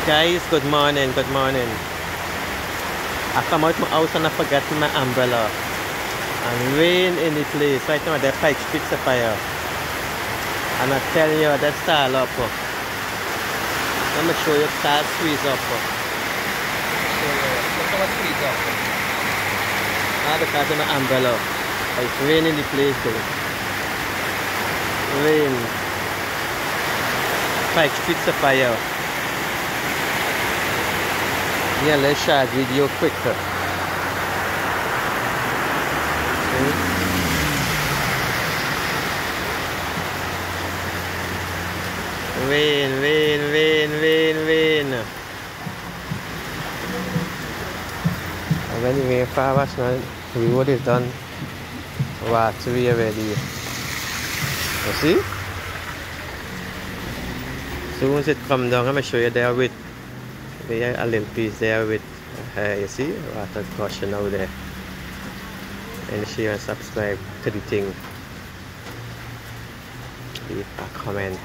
Guys, good morning, good morning. I come out my house and I forgot my umbrella. And rain in the place. Right now the Pike Street's a fire. And I tell you, that's all up. Let me show you it start squeeze up. Look how it squeeze up. Now because of my umbrella. It's raining in the place though. Rain. Pike Street's a fire. Yeah, let's share video quicker. Rain, rain, rain, rain, rain. And when the rain falls, the road is done watery already. You see? Soon as it comes down, I'm going to show you there with a little piece there with you see water gushing out there. And share and subscribe to the thing. Leave a comment.